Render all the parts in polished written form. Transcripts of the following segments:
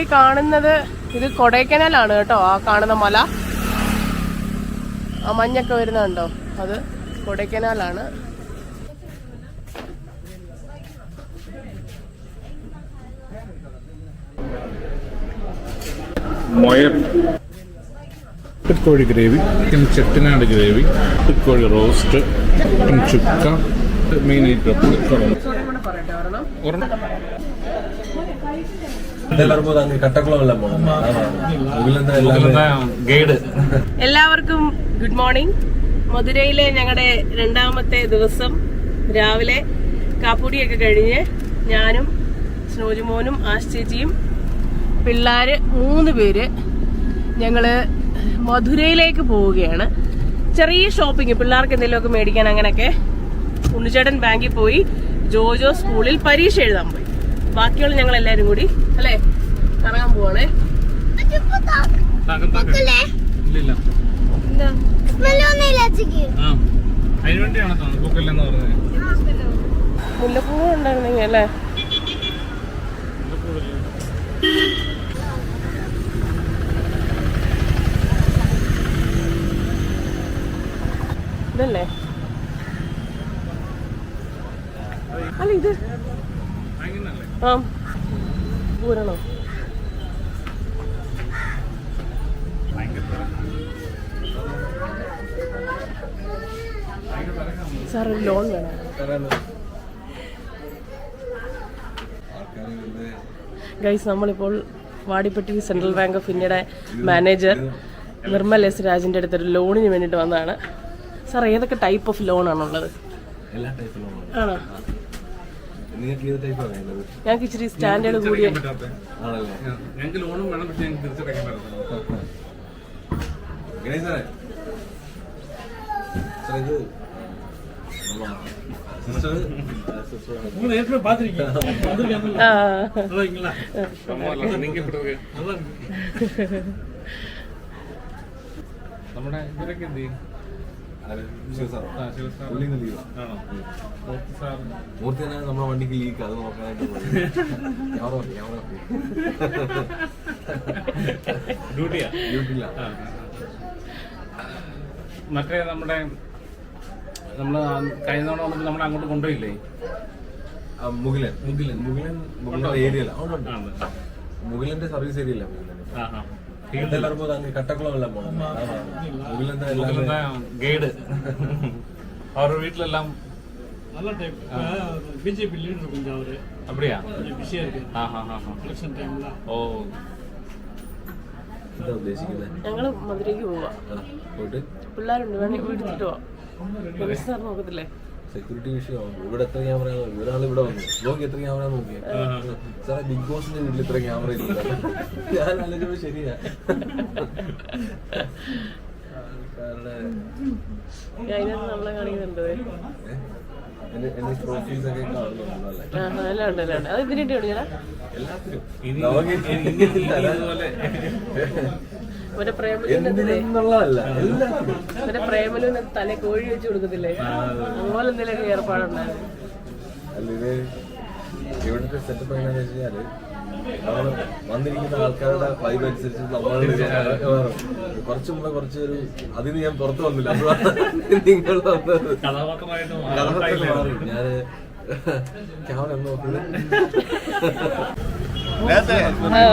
ഈ കാണുന്നത് ഇത് കൊടൈക്കനാലാണ് കേട്ടോ. ആ കാണുന്ന മല, ആ മഞ്ഞൊക്കെ വരുന്നുണ്ടോ, അത് കൊടൈക്കനാലാണ്. കോഴി ഗ്രേവി, ചെട്ടിനാട് ഗ്രേവി, കോഴി റോസ്റ്റ്, ചുക്ക, മെയിനായിട്ട് എല്ലാവർക്കും ഗുഡ് മോർണിംഗ്. മധുരയിലെ ഞങ്ങളുടെ 2ാമത്തെ ദിവസം രാവിലെ കാപ്പൂടിയൊക്കെ കഴിഞ്ഞ് ഞാനും സ്നോജുമോനും ആശ്ചേച്ചിയും പിള്ളേര് 3 പേര് ഞങ്ങള് മധുരയിലേക്ക് പോവുകയാണ്. ചെറിയ ഷോപ്പിംഗ്, പിള്ളേർക്ക് എന്തെങ്കിലുമൊക്കെ മേടിക്കാൻ അങ്ങനെയൊക്കെ. ഉണ്ണിച്ചേട്ടൻ ബാങ്കിൽ പോയി, ജോജോ സ്കൂളിൽ പരീക്ഷ എഴുതാൻ പോയി. ബാക്കിയുള്ള ഞങ്ങൾ എല്ലാരും കൂടി അല്ലേ കറങ്ങാൻ പോവാണേ. മുല്ലപ്പൂ ഉണ്ടായിരുന്നെങ്കിൽ അല്ലേ. ഇതല്ലേ അല്ല ഇത് ആ പൂരണോ സാർ ഒരു ലോൺ വേണം. ഗൈസ്, നമ്മളിപ്പോൾ വാടിപ്പട്ടി സെൻട്രൽ ബാങ്ക് ഓഫ് ഇന്ത്യയുടെ മാനേജർ നിർമ്മൽ എസ് രാജിൻ്റെ അടുത്തൊരു ലോണിന് വേണ്ടിയിട്ട് വന്നതാണ്. സാർ ഏതൊക്കെ ടൈപ്പ് ഓഫ് ലോണാണുള്ളത്? ആണോ? ഞങ്ങൾക്ക് ഇച്ചിരി സ്റ്റാൻഡേർഡ് കൂടിയ നമ്മുടെ ഇവരൊക്കെ എന്ത് ചെയ്യും? മൂർത്തി തന്നെ നമ്മുടെ വണ്ടിക്ക് ലീക്ക്, അത് നോക്കാനായിട്ട് ഡ്യൂട്ടിയില്ല. മറ്റേ നമ്മള് കഴിഞ്ഞ തവണ വന്നിട്ട് നമ്മളെ അങ്ങോട്ട് കൊണ്ടുപോയില്ലേ? മുകിലൻ ഏരിയല്ല, മുകിലന്റെ സർവീസ് ഏരിയല്ല. ഗൈഡ് അവരുടെ വീട്ടിലെല്ലാം நல்ல டைப். பிஜேபி லீடர் கொஞ்சம் அவரு அப்படியா கொஞ்சம் பிஸியா இருக்கு. எலெக்ஷன் டைம்ல. ഓ, എന്താ ഉദ്ദേശിക്കുന്നത്? ഞങ്ങള് മധുരയ്ക്ക് പോവാ. പിള്ളേരുണ്ട്, വേണമെങ്കിൽ വീട്ടിട്ട് പോവാം. സാർ നോക്കത്തില്ലേ? സെക്യൂരിറ്റി വിഷയമാണ്. ഇവിടെ എത്ര ക്യാമറ? ഒരാൾ ഇവിടെ വന്നു നോക്കി, എത്ര ക്യാമറ നോക്കിയ സാറേ? ബിഗ് ബോസിന്റെ വീട്ടിൽ ഇത്ര ക്യാമറ ഇല്ല. ഞാൻ ആലോചിച്ചപ്പോ ശരിയാ. അതിനകത്ത് നമ്മളെ കാണിക്കുന്നുണ്ട്. എന്റെ ട്രോഫീസ് ഒക്കെ കാണുന്നുണ്ടല്ലേ? എല്ലാം ഉണ്ട്, എല്ലാം ഉണ്ട്. അത് ഇതിനായിട്ട് കാണിച്ചാ എല്ലാത്തിനും പ്രേമലൂന്ന് തല കോഴി വെച്ച് കൊടുക്കത്തില്ലേ, അതുപോലെ എന്തെങ്കിലുമൊക്കെ ഏർപ്പാടുണ്ടായിരുന്നു. അല്ല, ഇത് ഇവിടുത്തെ സെറ്റപ്പ് എങ്ങനെയാന്ന് വെച്ച് കഴിഞ്ഞാല് നമ്മള് വന്നിരിക്കുന്ന ആൾക്കാരുടെ വൈബ് അനുസരിച്ച് നമ്മൾ കുറച്ച് മുമ്പ് കുറച്ചൊരു അതിന് ഞാൻ പുറത്ത് വന്നില്ല. നിങ്ങൾ മാറി. ഞാന് ക്യാമറ എന്ന് നോക്കുന്നത്.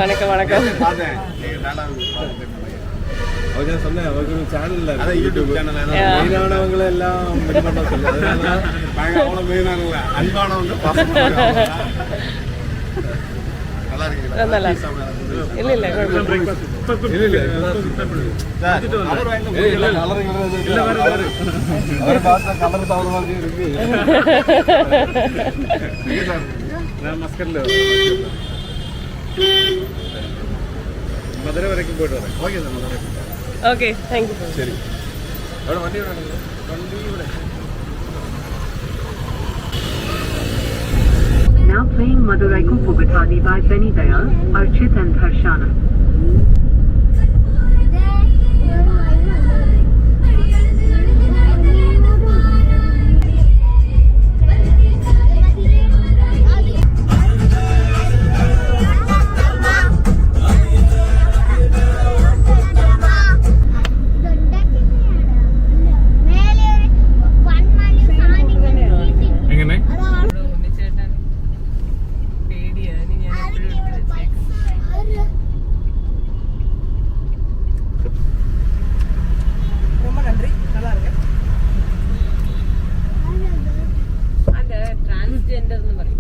வணக்கம் வணக்கம். அவங்க நான் சொன்னேன், அவருக்கு ஒரு சேனல் இல்லை, யூடியூப் சேனல். மெயினானவங்களை எல்லாம் பண்ண சொல்லு. அவ்வளோ மெயினானவங்க அன்பானவங்க நல்லா இருக்கீங்களா? நல்லா இல்ல இல்ல அவரை பார்த்தா கலர் தவறு மாதிரி இருக்கு. മസ്കറ്റില് മധുര വരയ്ക്കും പോയിട്ട് വരാം. Okay sir, Madurai. Okay, thank you. ശരി. അവിടെ വണ്ടി ഇവിടെ വണ്ടി ഇവിടെ. Now playing Madurai Kupugutadi by Benny Dayal, Archit and Harshana. എൻ്റെ എന്ന് പറയും.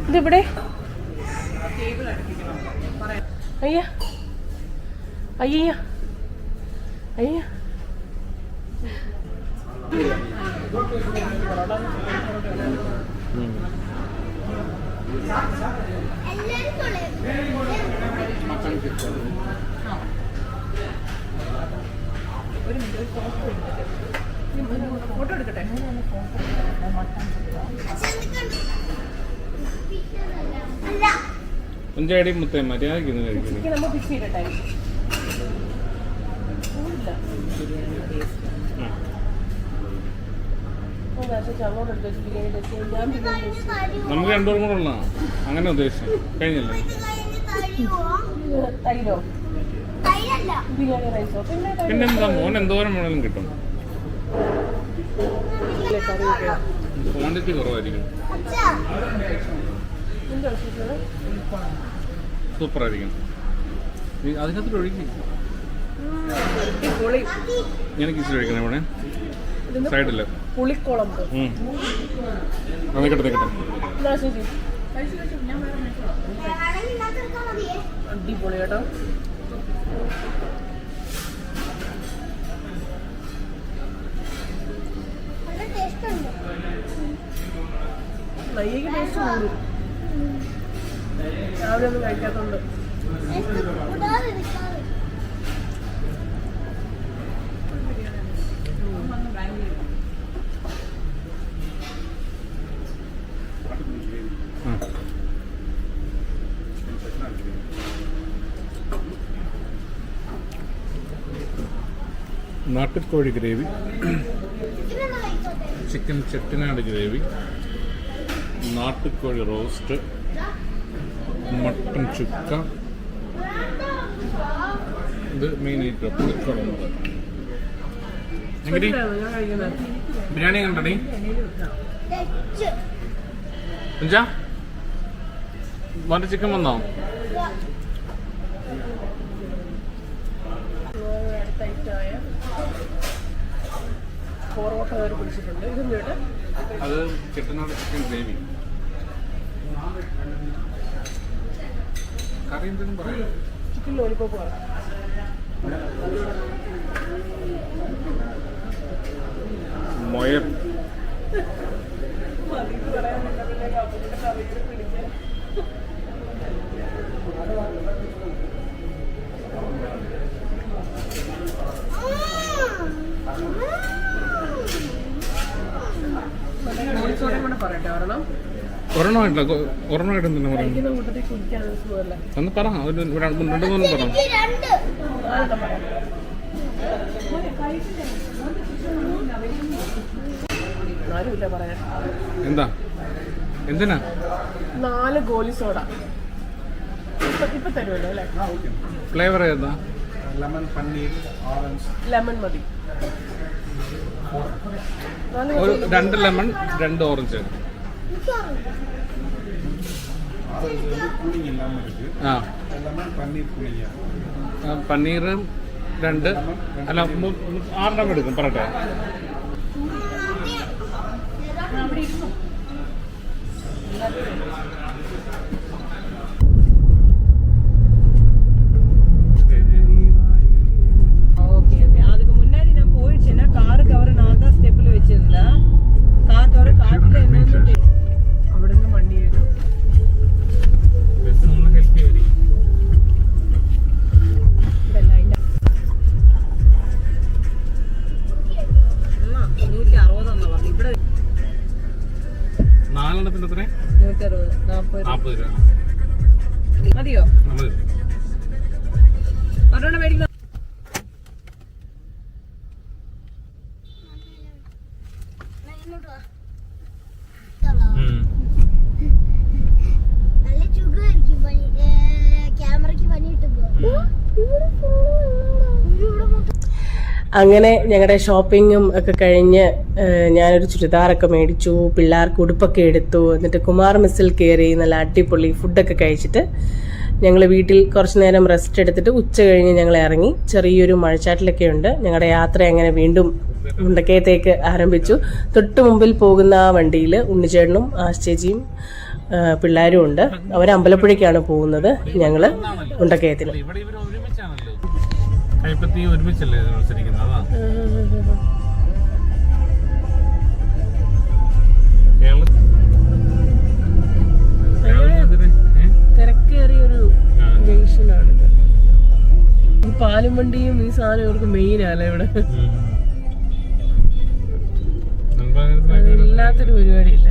ഇതെവിടെ? അയ്യ അയ്യ അയ്യ ഫോട്ടോ എടുക്കട്ടെ. കുഞ്ചാടി മുത്തേ മര്യാദയ്ക്ക് ഇന്ന് കഴിക്കുന്നു. ചിക്കൻ നമ്മൾ ഫിക്സ് ചെയ്തിട്ടെ. നമുക്ക് രണ്ടുപേരും കൂടെ ഉള്ള അങ്ങനെ ഉദ്ദേശിച്ചു കഴിഞ്ഞില്ലേ? തൈരോ ബിരിയാണി റൈസോ പിന്നെന്താ മോൻ എന്തോരം വേണമെങ്കിലും കിട്ടും. ക്വാണ്ടിറ്റി കുറവായിരിക്കും. സൂപ്പറായിരിക്കും. അതിനകത്ത് ഒഴുകി എനിക്ക് ഇച്ചിരി ഒഴിക്കണം ഇവിടെ സൈഡില് പുളിക്കുളമ്പ്. നിൽക്കട്ടെ നിൽക്കട്ടെ. അടിപൊളി കേട്ടോ. നെയ്യക്ക് ടേസ്റ്റ് കൂടും. രാവിലെ ഒന്നും കഴിക്കാത്തോണ്ട്. നാട്ടുകോഴി ഗ്രേവി, ചിക്കൻ ചെട്ടിനാട് ഗ്രേവി, നാട്ടുകോഴി റോസ്റ്റ്, മട്ടൻ ചുക്ക, ഇത് മെയിനായിട്ട് പുളിക്കുളമ്പ്. ബിരിയാണി കണ്ടടി കുഞ്ചാ? മോൻ്റെ ചിക്കൻ വന്നോ? പൊറോട്ട കയറി പിടിച്ചിട്ടുണ്ട്. ഇതും കേട്ട് അത് ചെട്ടിനാട് ചിക്കൻ ഗ്രേവി. കറി എന്തെങ്കിലും പറയാം. ചിക്കൻ ലോലിപ്പോപ്പ് വേണം. മൊയർ ഒരെണ്ണമായിട്ട് തന്നെ പറയാം. ഒന്ന് പറ, രണ്ട് മൂന്നും പറ. എന്താ എന്തിനാ? 4 ഗോലി സോഡ ഇപ്പൊ തരുമല്ലോ അല്ലേ? ഫ്ലേവർ ഏതാ? ലെമൺ മതി. ഒരു 2 ലെമൺ 2 ഓറഞ്ച്. ആ പനീർ 2 അല്ല 6 എടുക്കും. പറട്ടെ. அதுக்கு முன்னாடி நான் போயிடுச்சேன்னா காரு கவரை நான் தான் ஸ்டெப்ல வச்சிருந்தேன். கார் கவரை காட்டுல என்னன்னு അവിടെ നിന്ന് വണ്ടി വരും. ഇവിടെ 4 എത്ര? 160 40 രൂപ മതിയോ? നമ്മൾ ഒരെണ്ണം മേടിക്കുന്ന നല്ല ചുഖമായിരിക്കും അങ്ങനെ ഞങ്ങളുടെ ഷോപ്പിങ്ങും ഒക്കെ കഴിഞ്ഞ് ഞാനൊരു ചുരിദാറൊക്കെ മേടിച്ചു, പിള്ളേർക്ക് ഉടുപ്പൊക്കെ എടുത്തു. എന്നിട്ട് കുമാർ മെസ്സിൽ കയറി നല്ല അടിപൊളി ഫുഡൊക്കെ കഴിച്ചിട്ട് ഞങ്ങൾ വീട്ടിൽ കുറച്ച് നേരം റെസ്റ്റ് എടുത്തിട്ട് ഉച്ച കഴിഞ്ഞ് ഞങ്ങൾ ഇറങ്ങി. ചെറിയൊരു മഴച്ചാറ്റിലൊക്കെ ഉണ്ട്. ഞങ്ങളുടെ യാത്ര അങ്ങനെ വീണ്ടും മുണ്ടക്കയത്തേക്ക് ആരംഭിച്ചു. തൊട്ട് മുമ്പിൽ പോകുന്ന ആ വണ്ടിയിൽ ഉണ്ണിച്ചേട്ടനും ആശ്ചേച്ചിയും പിള്ളേരും ഉണ്ട്. അവർ അമ്പലപ്പുഴയ്ക്കാണ് പോകുന്നത്, ഞങ്ങൾ മുണ്ടക്കയത്തിന്. ഇവിടെ ഇവർ ഒരുമിച്ചാണല്ലോ, കൈപ്പത്തി ഒരുമിച്ചല്ലേ മത്സരിക്കുന്നത്. അതാ തിരക്കേറിയൊരു ജംഗ്ഷനാണിത്. ഈ പാലും വണ്ടിയും ഈ സാധനം ഇവർക്ക് മെയിനല്ലേ ഇവിടെ. ഇല്ലാത്തൊരു പരിപാടിയില്ല.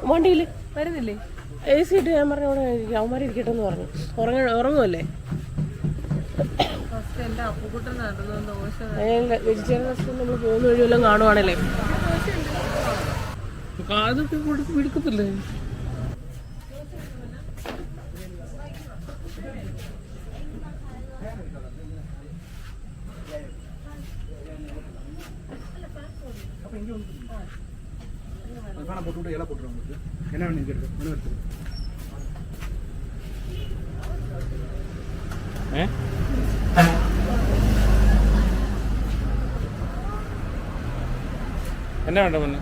വണ്ടിയിൽ വരുന്നില്ലേ? AC ഇട്ട് ഞാൻ പറഞ്ഞു അവിടെ അവന്മാർ ഇരിക്കട്ടെ എന്ന് പറഞ്ഞു. ഉറങ്ങുമല്ലേ? വെജിറ്റേറിയൻ റെസ്റ്റോറൻറ്റ് നമ്മൾ പോകുന്ന വഴിയെല്ലാം കാണുവാണല്ലേ. അതൊക്കെ വിടുക്കത്തില്ലേ? என்ன வேணும் എന്നാ വേണ്ട പൊന്ന്?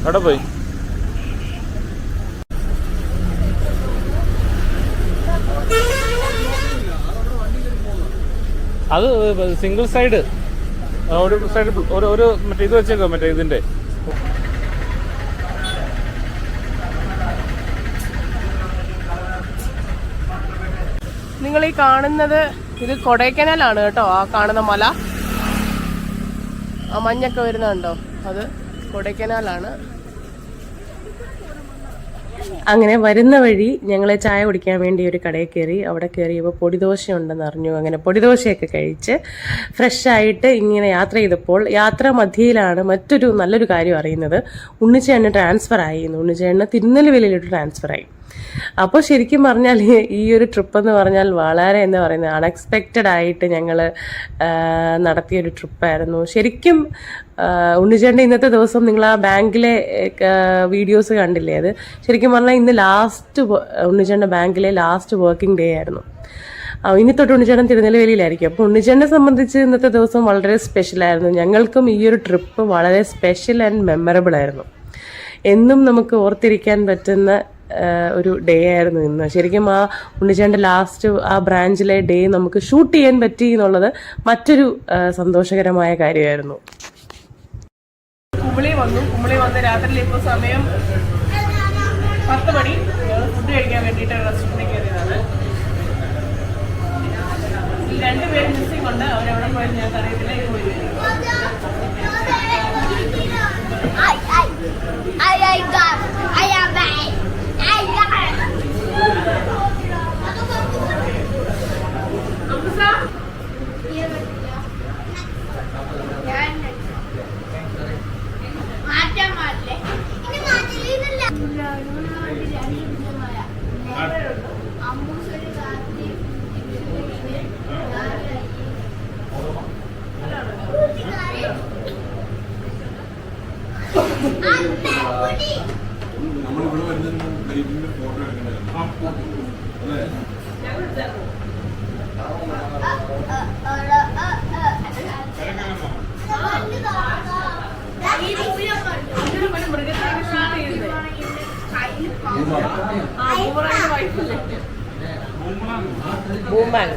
അവിടെ പോയി അത് സിംഗിൾ സൈഡ്, ഒരു സൈഡ് ഒരു മറ്റേ ഇത് വെച്ചേക്കോ, മറ്റേ ഇതിന്റെ. നിങ്ങൾ ഈ കാണുന്നത് ഇത് കൊടൈക്കനാലാണ് കേട്ടോ. ആ കാണുന്ന മല, ആ മഞ്ഞൊക്കെ വരുന്നുണ്ടോ, അത് കൊടൈക്കനാലാണ്. അങ്ങനെ വരുന്ന വഴി ഞങ്ങൾ ചായ കുടിക്കാൻ വേണ്ടി ഒരു കടയിൽ കയറി. അവിടെ കയറിയപ്പോൾ പൊടിദോശ ഉണ്ടെന്ന് അറിഞ്ഞു. അങ്ങനെ പൊടിദോശയൊക്കെ കഴിച്ച് ഫ്രഷായിട്ട് ഇങ്ങനെ യാത്ര ചെയ്തപ്പോൾ യാത്രാ മധ്യയിലാണ് മറ്റൊരു നല്ലൊരു കാര്യം അറിയുന്നത്. ഉണ്ണിച്ചേട്ടന് ട്രാൻസ്ഫർ ആയി. ഉണ്ണിച്ചേട്ടന് തിരുനെൽവേലിയിലോട്ട് ട്രാൻസ്ഫർ ആയി. അപ്പോൾ ശരിക്കും പറഞ്ഞാൽ ഈ ഒരു ട്രിപ്പ് എന്ന് പറഞ്ഞാൽ വളരെ എന്താ പറയുന്നത് അൺഎക്സ്പെക്റ്റഡ് ആയിട്ട് ഞങ്ങൾ നടത്തിയൊരു ട്രിപ്പായിരുന്നു. ശരിക്കും ഉണ്ണിച്ചേട്ടൻ്റെ ഇന്നത്തെ ദിവസം നിങ്ങൾ ആ ബാങ്കിലെ വീഡിയോസ് കണ്ടില്ലേ, അത് ശരിക്കും പറഞ്ഞാൽ ഇന്ന് ലാസ്റ്റ് ഉണ്ണിച്ചേട്ടൻ്റെ ബാങ്കിലെ ലാസ്റ്റ് വർക്കിംഗ് ഡേ ആയിരുന്നു. ഇനി തൊട്ട് ഉണ്ണിച്ചേട്ടൻ തിരുനെൽവേലിയിലായിരിക്കും. അപ്പോൾ ഉണ്ണിച്ചേട്ടനെ സംബന്ധിച്ച് ഇന്നത്തെ ദിവസം വളരെ സ്പെഷ്യലായിരുന്നു. ഞങ്ങൾക്കും ഈ ഒരു ട്രിപ്പ് വളരെ സ്പെഷ്യൽ ആൻഡ് മെമ്മറബിൾ ആയിരുന്നു. എന്നും നമുക്ക് ഓർത്തിരിക്കാൻ പറ്റുന്ന ഒരു ഡേ ആയിരുന്നു ഇന്ന്. ശരിക്കും ആ ഉണ്ണിച്ചേട്ടൻ്റെ ലാസ്റ്റ് ആ ബ്രാഞ്ചിലെ ഡേ നമുക്ക് ഷൂട്ട് ചെയ്യാൻ പറ്റി എന്നുള്ളത് മറ്റൊരു സന്തോഷകരമായ കാര്യമായിരുന്നു. കുമളി വന്ന് രാത്രിയിൽ ഇപ്പോൾ സമയം 10 മണി. ഫുഡ് കഴിക്കാൻ വേണ്ടിയിട്ട് റെസ്റ്റോറൻറ്റിൽ കയറിയതാണ്. ഈ 2 പേര് മിസ്സിംഗ് ഉണ്ട്. അവരവിടെ പോയത് ഞങ്ങൾക്ക് അറിയത്തില്ല. പോയി നമ്മളിവിടെ വരുന്നതിന് ദൈവത്തിന്റെ ഫോട്ടോ എടുക്കണ്ടായിരുന്നു. ബൂമാങ്